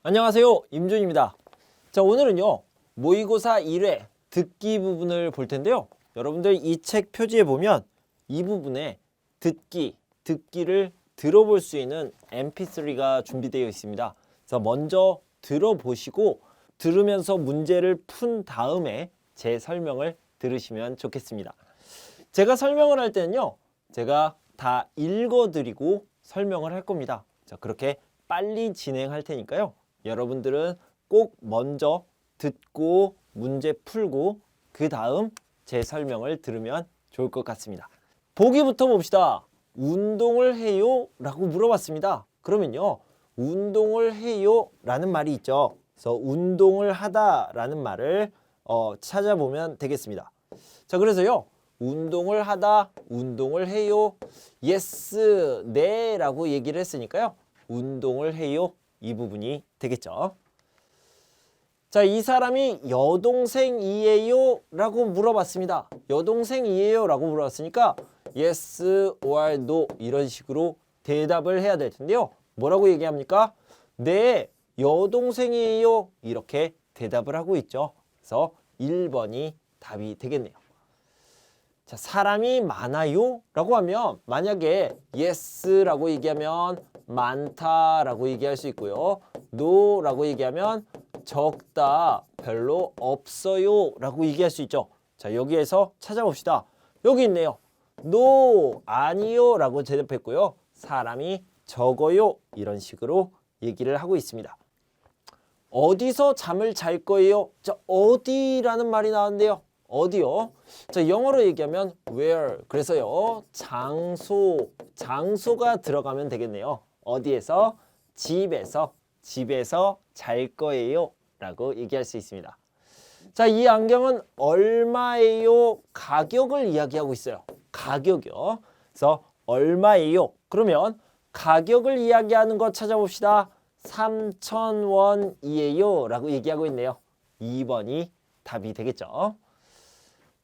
안녕하세요, 임준입니다. 자, 오늘은요 모의고사 1회 듣기 부분을 볼 텐데요. 여러분들 이 책 표지에 보면 이 부분에 듣기를 들어볼 수 있는 mp3가 준비되어 있습니다. 그래서 먼저 들어보시고 들으면서 문제를 푼 다음에 제 설명을 들으시면 좋겠습니다. 제가 설명을 할 때는요, 제가 다 읽어드리고 설명을 할 겁니다. 자, 그렇게 빨리 진행할 테니까요. 여러분들은 꼭 먼저 듣고 문제 풀고 그 다음 제 설명을 들으면 좋을 것 같습니다. 보기부터 봅시다. 운동을 해요? 라고 물어봤습니다. 그러면요, 운동을 해요? 라는 말이 있죠. 그래서 운동을 하다 라는 말을 찾아보면 되겠습니다. 자, 그래서요, 운동을 하다, 운동을 해요, yes, 네 라고 얘기를 했으니까요, 운동을 해요, 이 부분이 되겠죠. 자, 이 사람이 여동생이에요? 라고 물어봤습니다. 여동생이에요? 라고 물어봤으니까 yes or no 이런 식으로 대답을 해야 될 텐데요. 뭐라고 얘기합니까? 네, 여동생이에요. 이렇게 대답을 하고 있죠. 그래서 1번이 답이 되겠네요. 자, 사람이 많아요? 라고 하면 만약에 yes 라고 얘기하면 많다 라고 얘기할 수 있고요. no 라고 얘기하면 적다, 별로 없어요 라고 얘기할 수 있죠. 자, 여기에서 찾아봅시다. 여기 있네요. no, 아니요 라고 대답했고요. 사람이 적어요 이런 식으로 얘기를 하고 있습니다. 어디서 잠을 잘 거예요? 자, 어디라는 말이 나왔는데요. 어디요? 자, 영어로 얘기하면 where. 그래서요, 장소가 들어가면 되겠네요. 어디에서? 집에서 잘 거예요 라고 얘기할 수 있습니다. 자, 이 안경은 얼마예요? 가격을 이야기하고 있어요. 가격이요. 그래서 얼마예요? 그러면 가격을 이야기하는 거 찾아봅시다. 3,000원이에요 라고 얘기하고 있네요. 2번이 답이 되겠죠.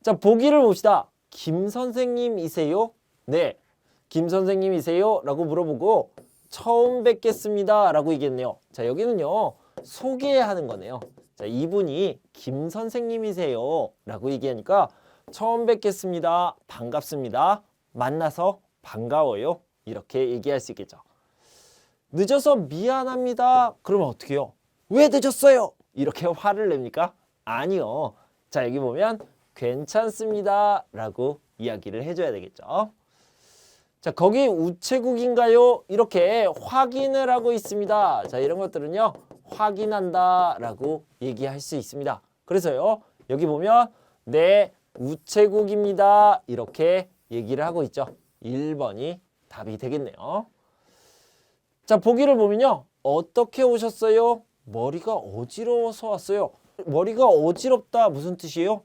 자, 보기를 봅시다. 김 선생님이세요? 네, 김 선생님이세요? 라고 물어보고 처음 뵙겠습니다 라고 얘기했네요. 자, 여기는요, 소개하는 거네요. 자, 이분이 김 선생님이세요 라고 얘기하니까 처음 뵙겠습니다, 반갑습니다, 만나서 반가워요 이렇게 얘기할 수 있겠죠. 늦어서 미안합니다. 그러면 어떻게 해요? 왜 늦었어요? 이렇게 화를 냅니까? 아니요. 자, 여기 보면 괜찮습니다 라고 이야기를 해줘야 되겠죠. 자, 거기 우체국인가요? 이렇게 확인을 하고 있습니다. 자, 이런 것들은요, 확인한다 라고 얘기할 수 있습니다. 그래서요, 여기 보면 네, 우체국입니다 이렇게 얘기를 하고 있죠. 1번이 답이 되겠네요. 자, 보기를 보면요, 어떻게 오셨어요? 머리가 어지러워서 왔어요. 머리가 어지럽다 무슨 뜻이에요?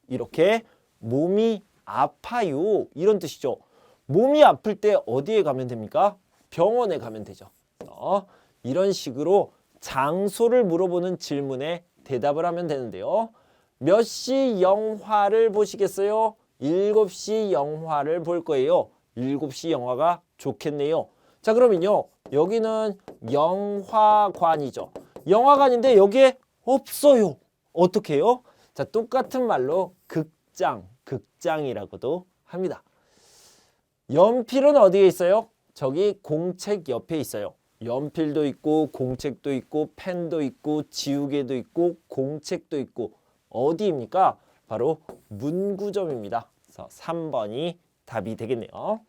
이렇게 몸이 아파요 이런 뜻이죠. 몸이 아플 때 어디에 가면 됩니까? 병원에 가면 되죠. 이런 식으로 장소를 물어보는 질문에 대답을 하면 되는데요. 몇 시 영화를 보시겠어요? 7시 영화를 볼 거예요. 7시 영화가 좋겠네요. 자, 그러면요, 여기는 영화관이죠. 영화관인데 여기에 없어요. 어떻게 해요? 자, 똑같은 말로 극장이라고도 합니다. 연필은 어디에 있어요? 저기 공책 옆에 있어요. 연필도 있고 공책도 있고 펜도 있고 지우개도 있고 공책도 있고 어디입니까? 바로 문구점입니다. 그래서 3번이 답이 되겠네요.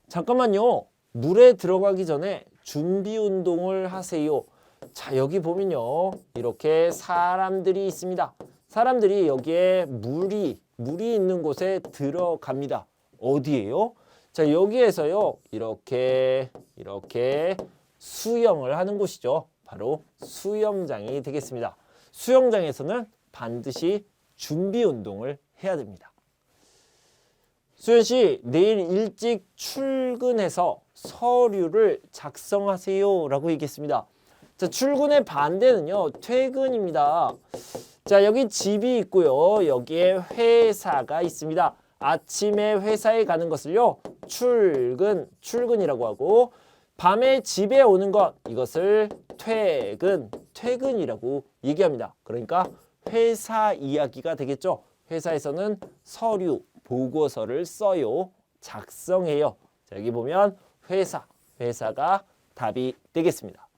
잠깐만요. 물에 들어가기 전에 준비 운동을 하세요. 자, 여기 보면요, 이렇게 사람들이 있습니다. 사람들이 여기에 물이 있는 곳에 들어갑니다. 어디예요? 자, 여기에서요, 이렇게 수영을 하는 곳이죠. 바로 수영장이 되겠습니다. 수영장에서는 반드시 준비 운동을 해야 됩니다. 수현 씨, 내일 일찍 출근해서 서류를 작성하세요 라고 얘기했습니다. 자, 출근의 반대는요, 퇴근입니다. 자, 여기 집이 있고요, 여기에 회사가 있습니다. 아침에 회사에 가는 것을요, 출근이라고 하고, 밤에 집에 오는 것, 이것을 퇴근이라고 얘기합니다. 그러니까 회사 이야기가 되겠죠. 회사에서는 서류, 보고서를 써요. 작성해요. 자, 여기 보면 회사가 답이 되겠습니다.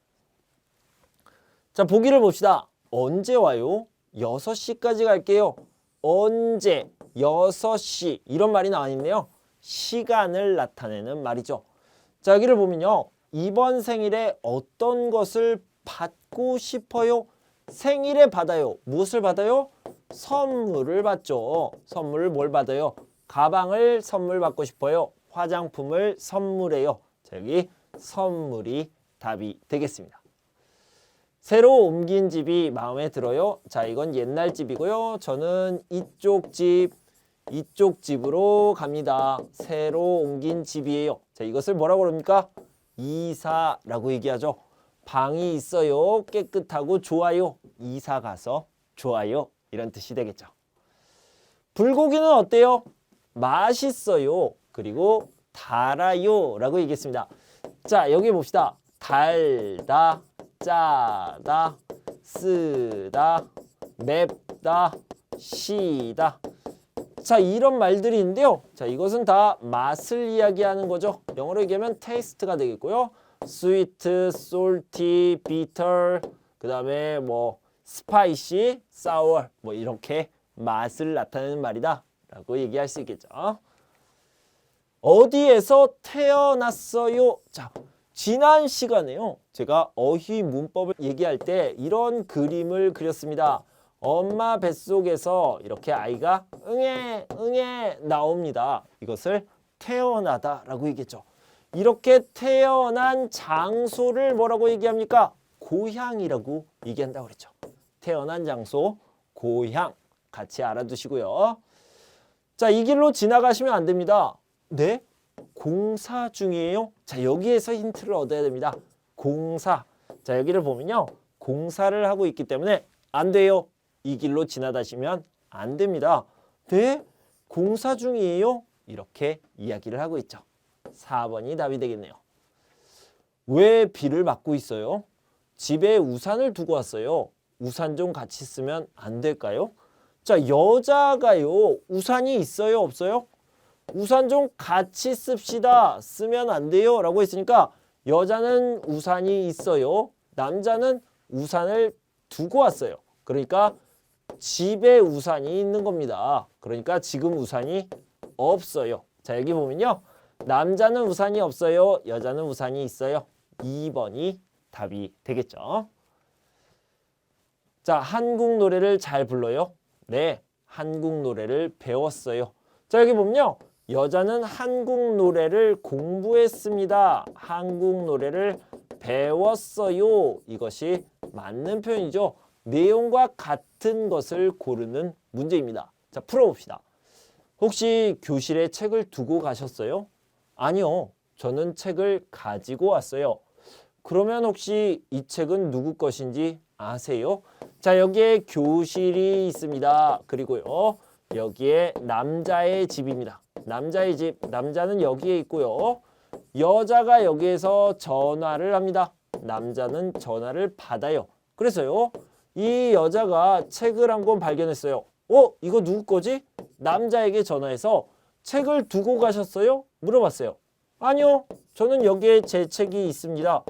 자, 보기를 봅시다. 언제 와요? 6시까지 갈게요. 언제? 6시. 이런 말이 나와 있네요. 시간을 나타내는 말이죠. 자, 여기를 보면요. 이번 생일에 어떤 것을 받고 싶어요? 생일에 받아요. 무엇을 받아요? 선물을 받죠. 선물을 뭘 받아요? 가방을 선물 받고 싶어요. 화장품을 선물해요. 자, 여기 선물이 답이 되겠습니다. 새로 옮긴 집이 마음에 들어요. 자, 이건 옛날 집이고요. 저는 이쪽 집으로 갑니다. 새로 옮긴 집이에요. 자, 이것을 뭐라고 그럽니까? 이사라고 얘기하죠. 방이 있어요. 깨끗하고 좋아요. 이사 가서 좋아요. 이런 뜻이 되겠죠. 불고기는 어때요? 맛있어요. 그리고 달아요 라고 얘기했습니다. 자, 여기 봅시다. 달다, 짜다, 쓰다, 맵다, 시다. 자, 이런 말들이 있는데요. 자, 이것은 다 맛을 이야기하는 거죠. 영어로 얘기하면 taste가 되겠고요. sweet, salty, bitter, 그 다음에 뭐 spicy, sour, 뭐 이렇게 맛을 나타내는 말이다 라고 얘기할 수 있겠죠. 어디에서 태어났어요? 자, 지난 시간에요. 제가 어휘 문법을 얘기할 때 이런 그림을 그렸습니다. 엄마 뱃속에서 이렇게 아이가 응애 나옵니다. 이것을 태어나다 라고 얘기했죠. 이렇게 태어난 장소를 뭐라고 얘기합니까? 고향이라고 얘기한다고 그랬죠. 태어난 장소, 고향 같이 알아두시고요. 자, 이 길로 지나가시면 안 됩니다. 네? 공사 중이에요? 자, 여기에서 힌트를 얻어야 됩니다. 공사. 자, 여기를 보면요. 공사를 하고 있기 때문에 안 돼요. 이 길로 지나다시면 안 됩니다. 네? 공사 중이에요? 이렇게 이야기를 하고 있죠. 4번이 답이 되겠네요. 왜 비를 맞고 있어요? 집에 우산을 두고 왔어요. 우산 좀 같이 쓰면 안 될까요? 자, 여자가요. 우산이 있어요? 없어요? 우산 좀 같이 씁시다. 쓰면 안 돼요. 라고 했으니까 여자는 우산이 있어요. 남자는 우산을 두고 왔어요. 그러니까 집에 우산이 있는 겁니다. 그러니까 지금 우산이 없어요. 자, 여기 보면요. 남자는 우산이 없어요. 여자는 우산이 있어요. 2번이 답이 되겠죠. 자, 한국 노래를 잘 불러요? 네, 한국 노래를 배웠어요. 자, 여기 보면요. 여자는 한국 노래를 공부했습니다. 한국 노래를 배웠어요. 이것이 맞는 표현이죠. 내용과 같은 것을 고르는 문제입니다. 자, 풀어봅시다. 혹시 교실에 책을 두고 가셨어요? 아니요. 저는 책을 가지고 왔어요. 그러면 혹시 이 책은 누구 것인지 아세요? 자, 여기에 교실이 있습니다. 그리고요. 여기에 남자의 집입니다. 남자의 집, 남자는 여기에 있고요. 여자가 여기에서 전화를 합니다. 남자는 전화를 받아요. 그래서요. 이 여자가 책을 한 권 발견했어요. 이거 누구 거지? 남자에게 전화해서 책을 두고 가셨어요? 물어봤어요. 아니요. 저는 여기에 제 책이 있습니다.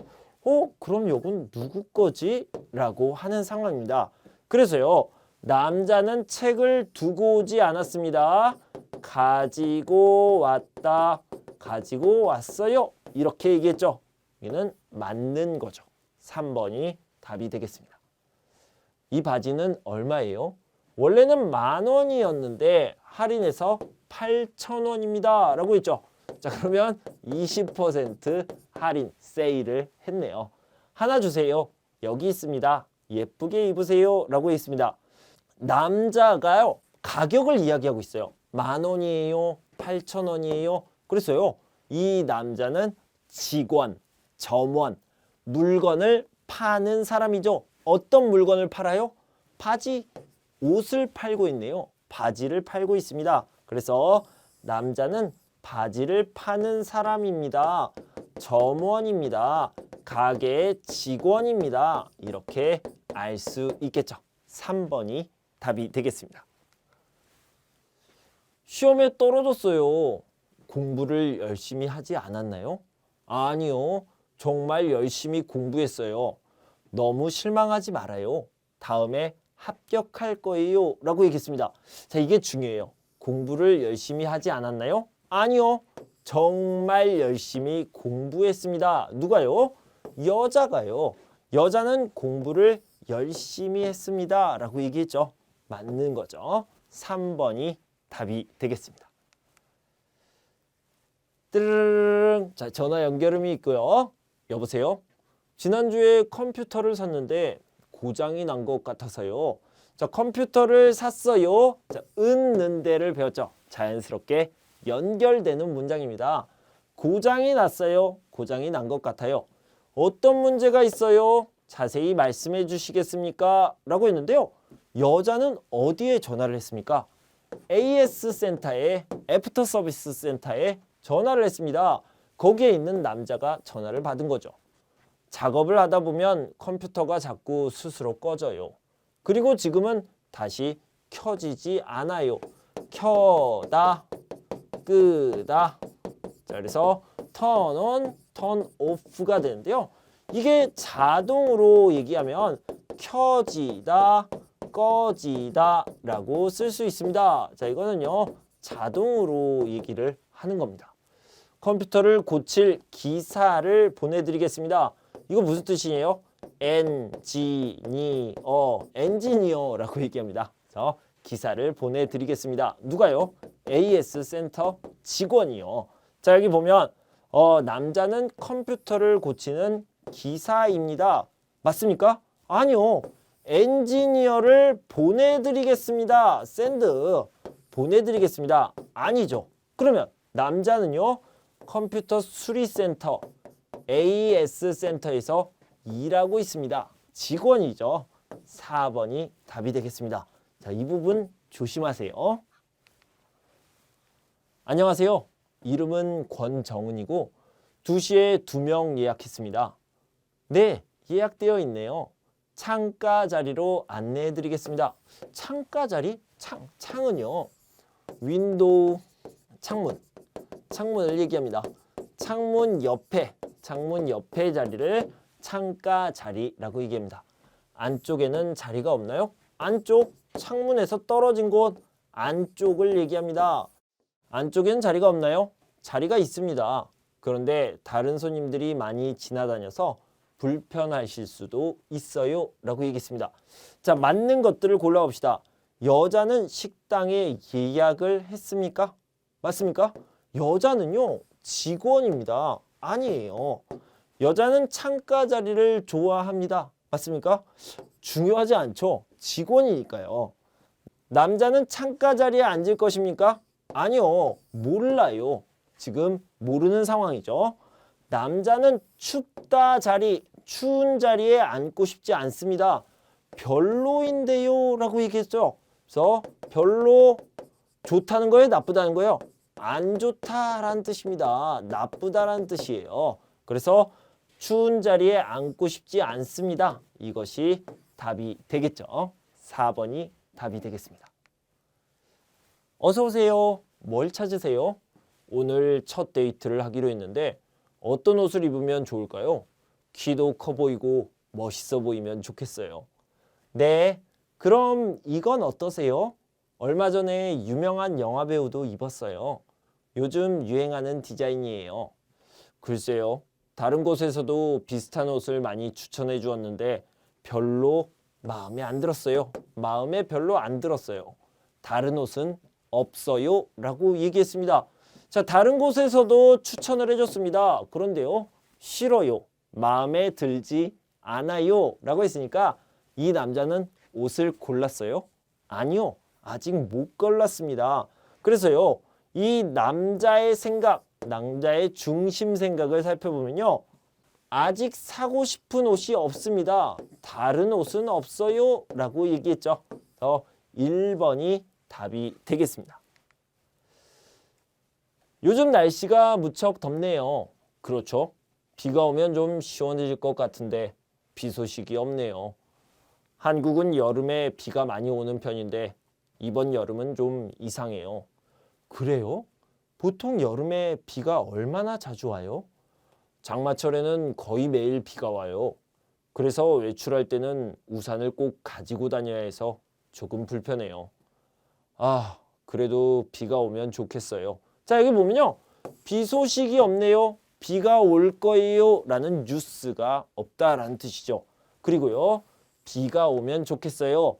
그럼 이건 누구 거지? 라고 하는 상황입니다. 그래서요. 남자는 책을 두고 오지 않았습니다. 가지고 왔다. 가지고 왔어요. 이렇게 얘기했죠. 이는 맞는 거죠. 3번이 답이 되겠습니다. 이 바지는 얼마예요? 원래는 10,000원이었는데 할인해서 8,000원입니다. 라고 했죠. 자, 그러면 20% 할인, 세일을 했네요. 하나 주세요. 여기 있습니다. 예쁘게 입으세요. 라고 했습니다. 남자가요. 가격을 이야기하고 있어요. 10,000원이에요? 8,000원이에요? 그래서요. 이 남자는 직원, 점원, 물건을 파는 사람이죠. 어떤 물건을 팔아요? 바지, 옷을 팔고 있네요. 바지를 팔고 있습니다. 그래서 남자는 바지를 파는 사람입니다. 점원입니다. 가게 직원입니다. 이렇게 알 수 있겠죠. 3번이 답이 되겠습니다. 시험에 떨어졌어요. 공부를 열심히 하지 않았나요? 아니요. 정말 열심히 공부했어요. 너무 실망하지 말아요. 다음에 합격할 거예요. 라고 얘기했습니다. 자, 이게 중요해요. 공부를 열심히 하지 않았나요? 아니요. 정말 열심히 공부했습니다. 누가요? 여자가요. 여자는 공부를 열심히 했습니다. 라고 얘기했죠. 맞는 거죠. 3번이 답이 되겠습니다. 띠르르릉. 자, 전화 연결음이 있고요. 여보세요? 지난주에 컴퓨터를 샀는데 고장이 난 것 같아서요. 자, 컴퓨터를 샀어요. 자, 은는데를 배웠죠. 자연스럽게 연결되는 문장입니다. 고장이 났어요. 고장이 난 것 같아요. 어떤 문제가 있어요? 자세히 말씀해 주시겠습니까? 라고 했는데요. 여자는 어디에 전화를 했습니까? AS 센터에, 애프터 서비스 센터에 전화를 했습니다. 거기에 있는 남자가 전화를 받은 거죠. 작업을 하다 보면 컴퓨터가 자꾸 스스로 꺼져요. 그리고 지금은 다시 켜지지 않아요. 켜다, 끄다. 자, 그래서 turn on, turn off가 되는데요. 이게 자동으로 얘기하면 켜지다, 꺼지다 라고 쓸 수 있습니다. 자, 이거는요. 자동으로 얘기를 하는 겁니다. 컴퓨터를 고칠 기사를 보내드리겠습니다. 이거 무슨 뜻이에요? 엔지니어라고 얘기합니다. 그래서 기사를 보내드리겠습니다. 누가요? AS 센터 직원이요. 자, 여기 보면 남자는 컴퓨터를 고치는 기사입니다. 맞습니까? 아니요. 엔지니어를 보내드리겠습니다. 샌드 보내드리겠습니다. 아니죠. 그러면 남자는요. 컴퓨터 수리센터 AS 센터에서 일하고 있습니다. 직원이죠. 4번이 답이 되겠습니다. 자, 이 부분 조심하세요. 안녕하세요. 이름은 권정은이고 2시에 2명 예약했습니다. 네, 예약되어 있네요. 창가 자리로 안내해 드리겠습니다. 창가 자리? 창은요. 윈도우, 창문을 얘기합니다. 창문 옆에 자리를 창가 자리라고 얘기합니다. 안쪽에는 자리가 없나요? 안쪽, 창문에서 떨어진 곳 안쪽을 얘기합니다. 안쪽에는 자리가 없나요? 자리가 있습니다. 그런데 다른 손님들이 많이 지나다녀서 불편하실 수도 있어요 라고 얘기했습니다. 자, 맞는 것들을 골라봅시다. 여자는 식당에 예약을 했습니까? 맞습니까? 여자는요, 직원입니다. 아니에요. 여자는 창가 자리를 좋아합니다. 맞습니까? 중요하지 않죠. 직원이니까요. 남자는 창가 자리에 앉을 것입니까? 아니요. 몰라요. 지금 모르는 상황이죠. 남자는 춥다 자리, 추운 자리에 앉고 싶지 않습니다. 별로인데요 라고 얘기했죠. 그래서 별로 좋다는 거예요? 나쁘다는 거예요? 안 좋다라는 뜻입니다. 나쁘다라는 뜻이에요. 그래서 추운 자리에 앉고 싶지 않습니다. 이것이 답이 되겠죠. 4번이 답이 되겠습니다. 어서 오세요. 뭘 찾으세요? 오늘 첫 데이트를 하기로 했는데 어떤 옷을 입으면 좋을까요? 키도 커 보이고 멋있어 보이면 좋겠어요. 네, 그럼 이건 어떠세요? 얼마 전에 유명한 영화배우도 입었어요. 요즘 유행하는 디자인이에요. 글쎄요. 다른 곳에서도 비슷한 옷을 많이 추천해 주었는데 별로 마음에 안 들었어요. 마음에 별로 안 들었어요. 다른 옷은 없어요 라고 얘기했습니다. 자, 다른 곳에서도 추천을 해줬습니다. 그런데요. 싫어요. 마음에 들지 않아요 라고 했으니까 이 남자는 옷을 골랐어요? 아니요. 아직 못 골랐습니다. 그래서요. 이 남자의 생각, 남자의 중심 생각을 살펴보면요. 아직 사고 싶은 옷이 없습니다. 다른 옷은 없어요 라고 얘기했죠. 1번이 답이 되겠습니다. 요즘 날씨가 무척 덥네요. 그렇죠. 비가 오면 좀 시원해질 것 같은데 비 소식이 없네요. 한국은 여름에 비가 많이 오는 편인데 이번 여름은 좀 이상해요. 그래요? 보통 여름에 비가 얼마나 자주 와요? 장마철에는 거의 매일 비가 와요. 그래서 외출할 때는 우산을 꼭 가지고 다녀야 해서 조금 불편해요. 아, 그래도 비가 오면 좋겠어요. 자, 여기 보면요. 비 소식이 없네요. 비가 올 거예요. 라는 뉴스가 없다라는 뜻이죠. 그리고요. 비가 오면 좋겠어요.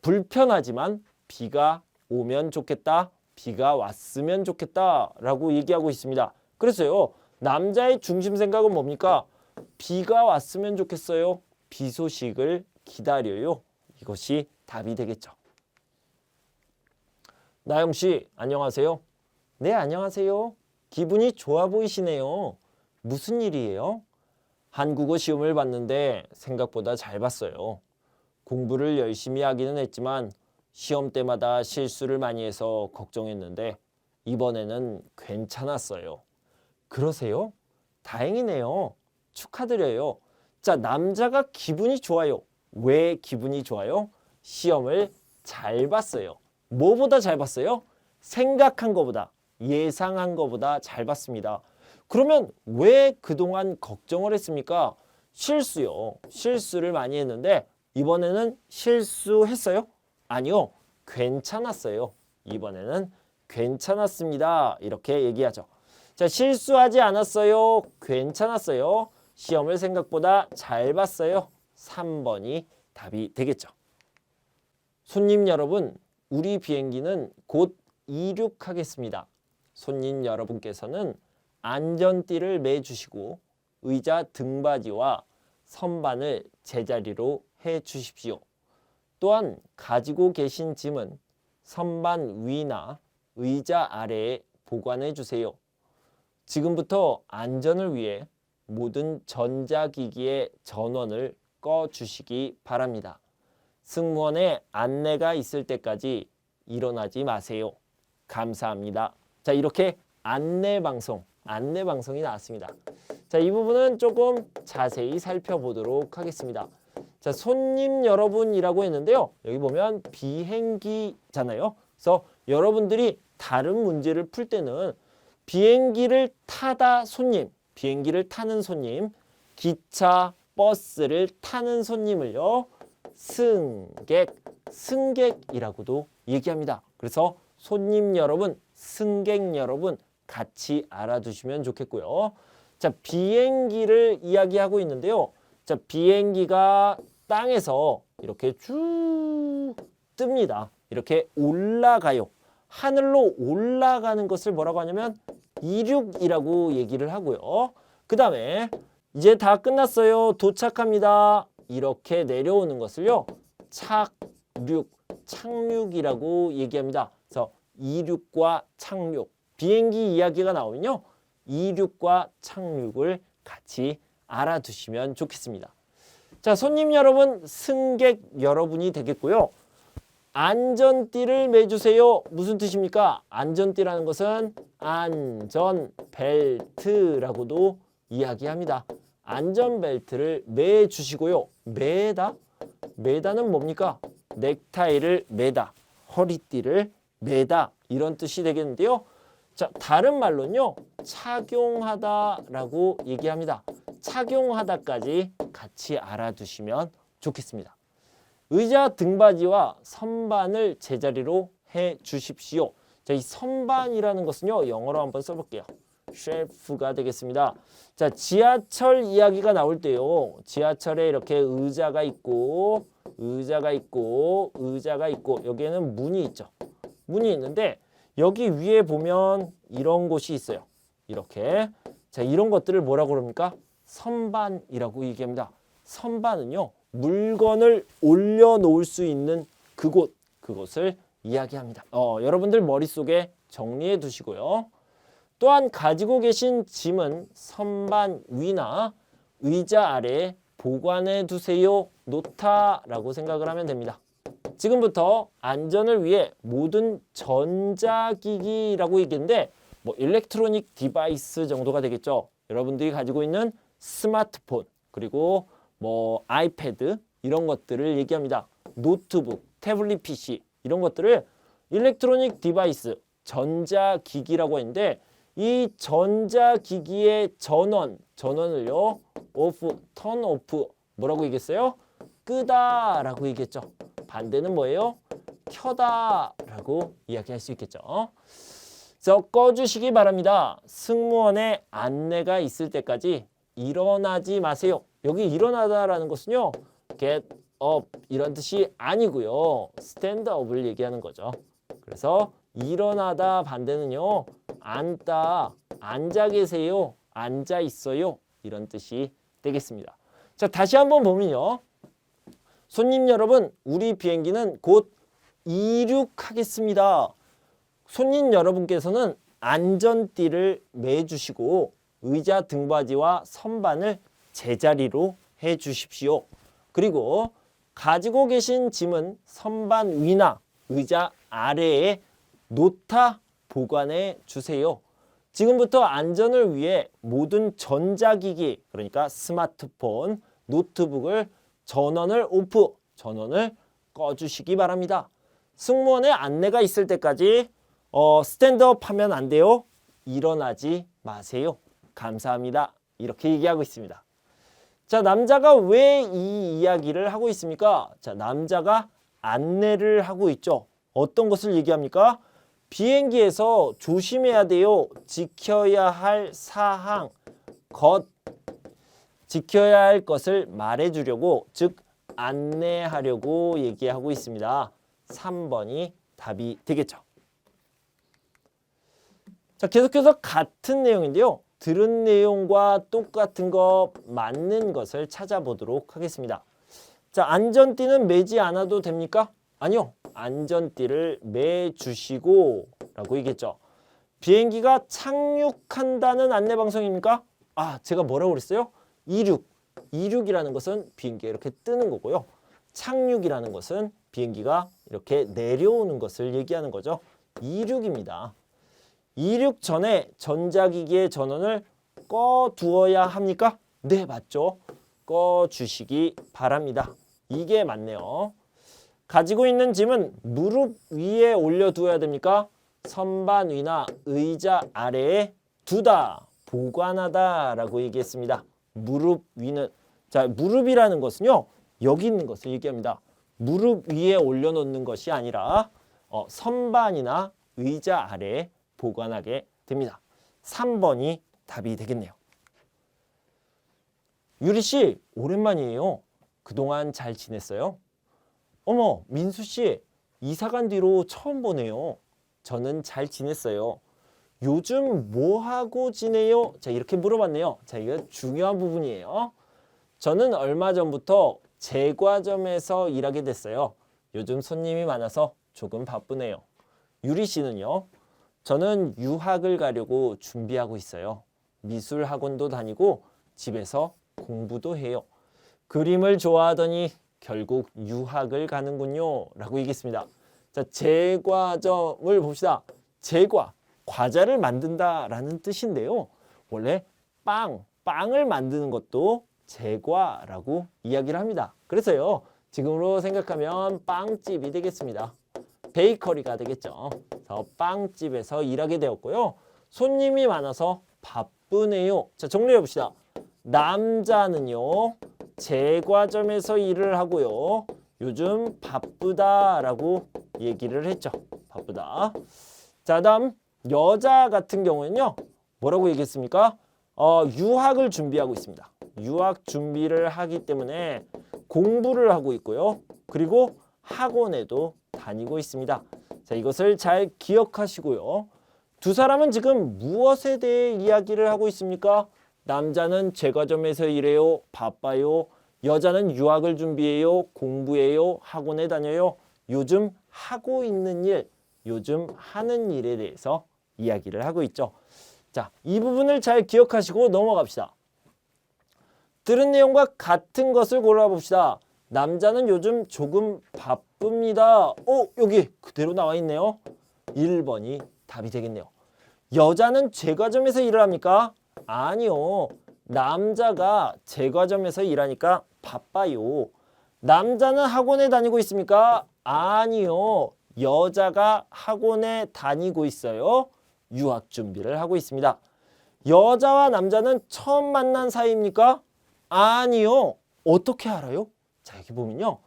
불편하지만 비가 오면 좋겠다. 비가 왔으면 좋겠다. 라고 얘기하고 있습니다. 그래서요. 남자의 중심 생각은 뭡니까? 비가 왔으면 좋겠어요. 비 소식을 기다려요. 이것이 답이 되겠죠. 나영 씨, 안녕하세요. 네, 안녕하세요. 기분이 좋아 보이시네요. 무슨 일이에요? 한국어 시험을 봤는데 생각보다 잘 봤어요. 공부를 열심히 하기는 했지만 시험 때마다 실수를 많이 해서 걱정했는데 이번에는 괜찮았어요. 그러세요? 다행이네요. 축하드려요. 자, 남자가 기분이 좋아요. 왜 기분이 좋아요? 시험을 잘 봤어요. 뭐보다 잘 봤어요? 생각한 것보다, 예상한 것보다 잘 봤습니다. 그러면 왜 그동안 걱정을 했습니까? 실수요. 실수를 많이 했는데 이번에는 실수했어요? 아니요. 괜찮았어요. 이번에는 괜찮았습니다. 이렇게 얘기하죠. 자, 실수하지 않았어요. 괜찮았어요. 시험을 생각보다 잘 봤어요. 3번이 답이 되겠죠. 손님 여러분, 우리 비행기는 곧 이륙하겠습니다. 손님 여러분께서는 안전띠를 매주시고 의자 등받이와 선반을 제자리로 해 주십시오. 또한 가지고 계신 짐은 선반 위나 의자 아래에 보관해 주세요. 지금부터 안전을 위해 모든 전자기기의 전원을 꺼 주시기 바랍니다. 승무원의 안내가 있을 때까지 일어나지 마세요. 감사합니다. 자, 이렇게 안내방송이 나왔습니다. 자, 이 부분은 조금 자세히 살펴보도록 하겠습니다. 자, 손님 여러분이라고 했는데요. 여기 보면 비행기잖아요. 그래서 여러분들이 다른 문제를 풀 때는 비행기를 타다 손님, 비행기를 타는 손님, 기차, 버스를 타는 손님을요. 승객이라고도 얘기합니다. 그래서 손님 여러분, 승객 여러분 같이 알아두시면 좋겠고요. 자, 비행기를 이야기하고 있는데요. 자, 비행기가 땅에서 이렇게 쭉 뜹니다. 이렇게 올라가요. 하늘로 올라가는 것을 뭐라고 하냐면 이륙이라고 얘기를 하고요. 그 다음에 이제 다 끝났어요. 도착합니다. 이렇게 내려오는 것을요. 착륙이라고 얘기합니다. 그래서 이륙과 착륙, 비행기 이야기가 나오면요. 이륙과 착륙을 같이 알아두시면 좋겠습니다. 자, 손님 여러분, 승객 여러분이 되겠고요. 안전띠를 매주세요. 무슨 뜻입니까? 안전띠라는 것은 안전벨트라고도 이야기합니다. 안전벨트를 매주시고요. 매다는 뭡니까? 넥타이를 매다, 허리띠를 매다 이런 뜻이 되겠는데요. 자, 다른 말로는요. 착용하다라고 얘기합니다. 착용하다까지 같이 알아두시면 좋겠습니다. 의자 등받이와 선반을 제자리로 해 주십시오. 자, 이 선반이라는 것은요. 영어로 한번 써볼게요. 쉘프가 되겠습니다. 자, 지하철 이야기가 나올 때요. 지하철에 이렇게 의자가 있고 여기에는 문이 있죠. 문이 있는데 여기 위에 보면 이런 곳이 있어요. 이렇게. 자, 이런 것들을 뭐라고 그럽니까? 선반이라고 얘기합니다. 선반은요. 물건을 올려놓을 수 있는 그곳을 이야기합니다. 여러분들 머릿속에 정리해 두시고요. 또한 가지고 계신 짐은 선반 위나 의자 아래에 보관해 두세요. 놓다라고 생각을 하면 됩니다. 지금부터 안전을 위해 모든 전자기기라고 얘기했는데 뭐 일렉트로닉 디바이스 정도가 되겠죠. 여러분들이 가지고 있는 스마트폰, 그리고 뭐 아이패드 이런 것들을 얘기합니다. 노트북, 태블릿 PC 이런 것들을 일렉트로닉 디바이스, 전자기기라고 했는데 이 전자기기의 전원을요 오프, 턴 오프 뭐라고 얘기했어요? 끄다라고 얘기했죠. 반대는 뭐예요? 켜다라고 이야기할 수 있겠죠. 그래서 꺼주시기 바랍니다. 승무원의 안내가 있을 때까지 일어나지 마세요. 여기 일어나다라는 것은요, get up 이런 뜻이 아니고요, stand up을 얘기하는 거죠. 그래서 일어나다 반대는요, 앉다, 앉아 계세요, 앉아 있어요 이런 뜻이 되겠습니다. 자, 다시 한번 보면요, 손님 여러분, 우리 비행기는 곧 이륙하겠습니다. 손님 여러분께서는 안전띠를 매주시고 의자 등받이와 선반을 제자리로 해 주십시오. 그리고 가지고 계신 짐은 선반 위나 의자 아래에 놓다 보관해 주세요. 지금부터 안전을 위해 모든 전자기기, 그러니까 스마트폰, 노트북을 전원을 오프, 전원을 꺼주시기 바랍니다. 승무원의 안내가 있을 때까지 스탠드업 하면 안 돼요. 일어나지 마세요. 감사합니다. 이렇게 얘기하고 있습니다. 자, 남자가 왜 이 이야기를 하고 있습니까? 자, 남자가 안내를 하고 있죠. 어떤 것을 얘기합니까? 비행기에서 조심해야 돼요. 지켜야 할 사항, 지켜야 할 것을 말해주려고, 즉 안내하려고 얘기하고 있습니다. 3번이 답이 되겠죠. 자, 계속해서 같은 내용인데요. 들은 내용과 똑같은 거 맞는 것을 찾아보도록 하겠습니다. 자, 안전띠는 매지 않아도 됩니까? 아니요. 안전띠를 매주시고 라고 얘기했죠. 비행기가 착륙한다는 안내방송입니까? 아, 제가 뭐라고 그랬어요? 이륙이라는 것은 비행기가 이렇게 뜨는 거고요. 착륙이라는 것은 비행기가 이렇게 내려오는 것을 얘기하는 거죠. 이륙입니다. 이륙 전에 전자기기의 전원을 꺼두어야 합니까? 네, 맞죠. 꺼주시기 바랍니다. 이게 맞네요. 가지고 있는 짐은 무릎 위에 올려두어야 됩니까? 선반 위나 의자 아래에 두다, 보관하다 라고 얘기했습니다. 무릎 위는, 자, 무릎이라는 것은요, 여기 있는 것을 얘기합니다. 무릎 위에 올려놓는 것이 아니라 선반이나 의자 아래에 보관하게 됩니다. 3번이 답이 되겠네요. 유리 씨, 오랜만이에요. 그동안 잘 지냈어요? 어머, 민수 씨, 이사 간 뒤로 처음 보네요. 저는 잘 지냈어요. 요즘 뭐 하고 지내요? 자, 이렇게 물어봤네요. 자, 이거 중요한 부분이에요. 저는 얼마 전부터 제과점에서 일하게 됐어요. 요즘 손님이 많아서 조금 바쁘네요. 유리 씨는요? 저는 유학을 가려고 준비하고 있어요. 미술 학원도 다니고 집에서 공부도 해요. 그림을 좋아하더니 결국 유학을 가는군요. 라고 얘기했습니다. 자, 제과점을 봅시다. 제과, 과자를 만든다라는 뜻인데요. 원래 빵을 만드는 것도 제과라고 이야기를 합니다. 그래서요, 지금으로 생각하면 빵집이 되겠습니다. 베이커리가 되겠죠. 그래서 빵집에서 일하게 되었고요. 손님이 많아서 바쁘네요. 자, 정리해 봅시다. 남자는요, 제과점에서 일을 하고요. 요즘 바쁘다라고 얘기를 했죠. 바쁘다. 자, 다음 여자 같은 경우는요, 뭐라고 얘기했습니까? 유학을 준비하고 있습니다. 유학 준비를 하기 때문에 공부를 하고 있고요. 그리고 학원에도 다니고 있습니다. 자, 이것을 잘 기억하시고요. 두 사람은 지금 무엇에 대해 이야기를 하고 있습니까? 남자는 제과점에서 일해요. 바빠요. 여자는 유학을 준비해요. 공부해요. 학원에 다녀요. 요즘 하고 있는 일, 요즘 하는 일에 대해서 이야기를 하고 있죠. 자, 이 부분을 잘 기억하시고 넘어갑시다. 들은 내용과 같은 것을 골라봅시다. 남자는 요즘 조금 바쁩니다. 여기 그대로 나와 있네요. 1번이 답이 되겠네요. 여자는 제과점에서 일을 합니까? 아니요. 남자가 제과점에서 일하니까 바빠요. 남자는 학원에 다니고 있습니까? 아니요. 여자가 학원에 다니고 있어요. 유학 준비를 하고 있습니다. 여자와 남자는 처음 만난 사이입니까? 아니요. 어떻게 알아요? 자, 여기 보면요.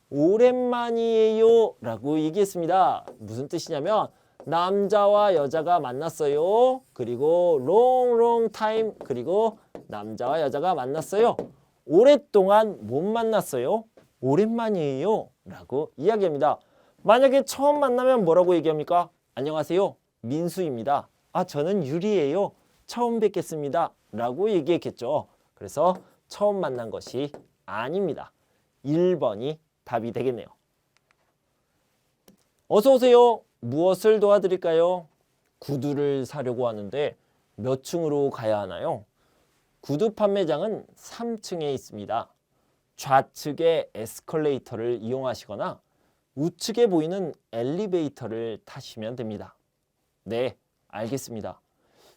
오랜만이에요 라고 얘기했습니다. 무슨 뜻이냐면 남자와 여자가 만났어요. 그리고 long time 그리고 남자와 여자가 만났어요. 오랫동안 못 만났어요. 오랜만이에요 라고 이야기합니다. 만약에 처음 만나면 뭐라고 얘기합니까? 안녕하세요. 민수입니다. 아, 저는 유리예요. 처음 뵙겠습니다. 라고 얘기했겠죠. 그래서 처음 만난 것이 아닙니다. 1번이 답이 되겠네요. 어서 오세요. 무엇을 도와드릴까요? 구두를 사려고 하는데 몇 층으로 가야 하나요? 구두 판매장은 3층에 있습니다. 좌측의 에스컬레이터를 이용하시거나 우측에 보이는 엘리베이터를 타시면 됩니다. 네, 알겠습니다.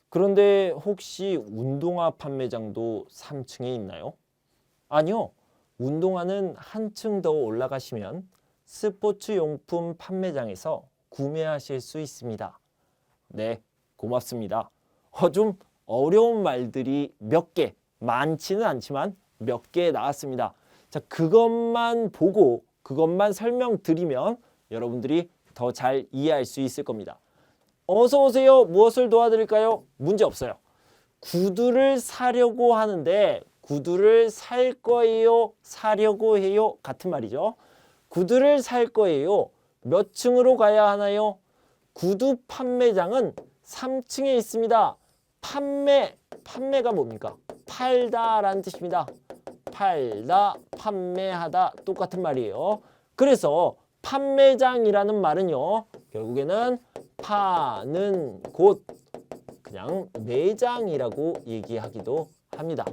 그런데 혹시 운동화 판매장도 3층에 있나요? 아니요. 운동화는 한층 더 올라가시면 스포츠 용품 판매장에서 구매하실 수 있습니다. 네, 고맙습니다. 좀 어려운 말들이 몇 개, 많지는 않지만 몇 개 나왔습니다. 자, 그것만 보고 그것만 설명드리면 여러분들이 더 잘 이해할 수 있을 겁니다. 어서 오세요. 무엇을 도와드릴까요? 문제 없어요. 구두를 사려고 하는데 구두를 살 거예요? 사려고 해요? 같은 말이죠. 구두를 살 거예요. 몇 층으로 가야 하나요? 구두 판매장은 3층에 있습니다. 판매가 뭡니까? 팔다라는 뜻입니다. 팔다, 판매하다 똑같은 말이에요. 그래서 판매장이라는 말은요. 결국에는 파는 곳, 그냥 매장이라고 얘기하기도 합니다.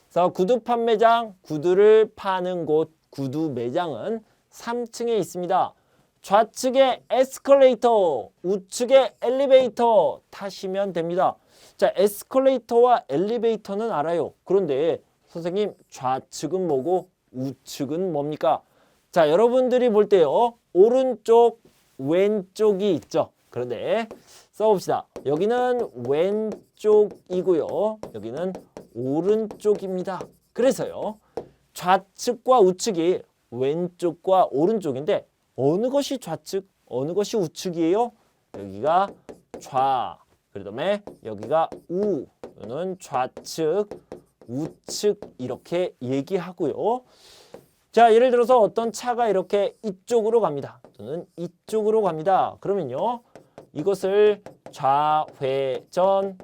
그래서 구두 판매장, 구두를 파는 곳, 구두 매장은 3층에 있습니다. 좌측에 에스컬레이터, 우측에 엘리베이터 타시면 됩니다. 자, 에스컬레이터와 엘리베이터는 알아요. 그런데 선생님, 좌측은 뭐고 우측은 뭡니까? 자, 여러분들이 볼 때요. 오른쪽, 왼쪽이 있죠. 그런데 써봅시다. 여기는 왼쪽이고요. 여기는 오른쪽입니다. 그래서요. 좌측과 우측이 왼쪽과 오른쪽인데 어느 것이 좌측, 어느 것이 우측이에요? 여기가 좌, 그 다음에 여기가 우, 이거는 좌측, 우측 이렇게 얘기하고요. 자, 예를 들어서 어떤 차가 이렇게 이쪽으로 갑니다. 또는 이쪽으로 갑니다. 그러면요. 이것을 좌회전,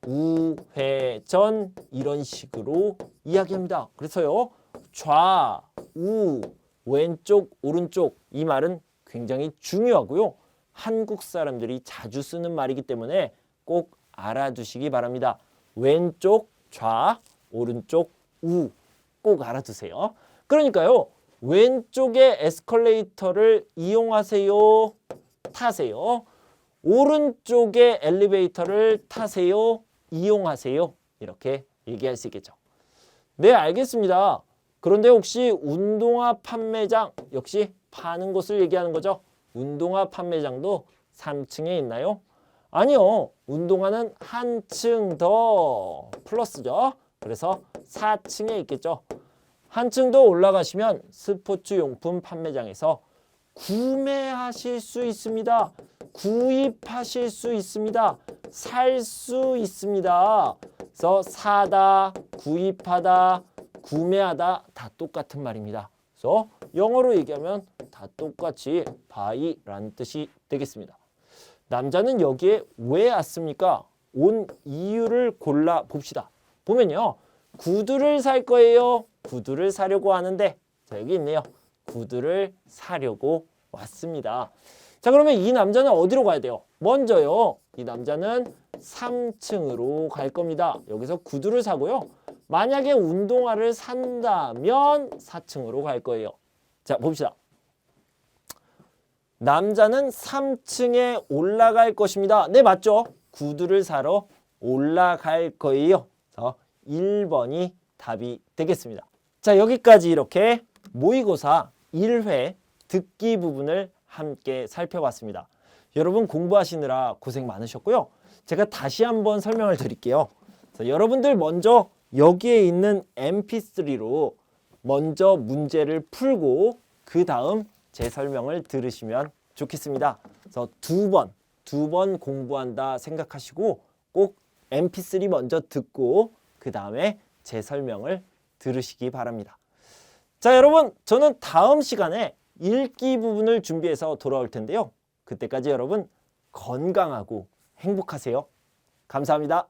우회전 이런 식으로 이야기합니다. 그래서요. 좌, 우, 왼쪽, 오른쪽 이 말은 굉장히 중요하고요. 한국 사람들이 자주 쓰는 말이기 때문에 꼭 알아두시기 바랍니다. 왼쪽, 좌, 오른쪽, 우 꼭 알아두세요. 그러니까요. 왼쪽의 에스컬레이터를 이용하세요. 타세요. 오른쪽의 엘리베이터를 타세요. 이용하세요. 이렇게 얘기할 수 있겠죠. 네, 알겠습니다. 그런데 혹시 운동화 판매장 역시 파는 곳을 얘기하는 거죠. 운동화 판매장도 3층에 있나요? 아니요. 운동화는 한층 더 플러스죠. 그래서 4층에 있겠죠. 한층 더 올라가시면 스포츠 용품 판매장에서 구매하실 수 있습니다. 구입하실 수 있습니다. 살 수 있습니다. 그래서 사다, 구입하다, 구매하다 다 똑같은 말입니다. 그래서 영어로 얘기하면 다 똑같이 buy라는 뜻이 되겠습니다. 남자는 여기에 왜 왔습니까? 온 이유를 골라 봅시다. 보면요. 구두를 살 거예요. 구두를 사려고 하는데 자, 여기 있네요. 구두를 사려고 왔습니다. 자, 그러면 이 남자는 어디로 가야 돼요? 먼저요. 이 남자는 3층으로 갈 겁니다. 여기서 구두를 사고요. 만약에 운동화를 산다면 4층으로 갈 거예요. 자, 봅시다. 남자는 3층에 올라갈 것입니다. 네, 맞죠? 구두를 사러 올라갈 거예요. 자, 1번이 답이 되겠습니다. 자, 여기까지 이렇게 모의고사 1회 듣기 부분을 함께 살펴봤습니다. 여러분 공부하시느라 고생 많으셨고요. 제가 다시 한번 설명을 드릴게요. 자, 여러분들 먼저 여기에 있는 mp3로 먼저 문제를 풀고 그 다음 제 설명을 들으시면 좋겠습니다. 그래서 두 번 공부한다 생각하시고 꼭 mp3 먼저 듣고 그 다음에 제 설명을 들으시기 바랍니다. 자, 여러분, 저는 다음 시간에 읽기 부분을 준비해서 돌아올 텐데요. 그때까지 여러분 건강하고 행복하세요. 감사합니다.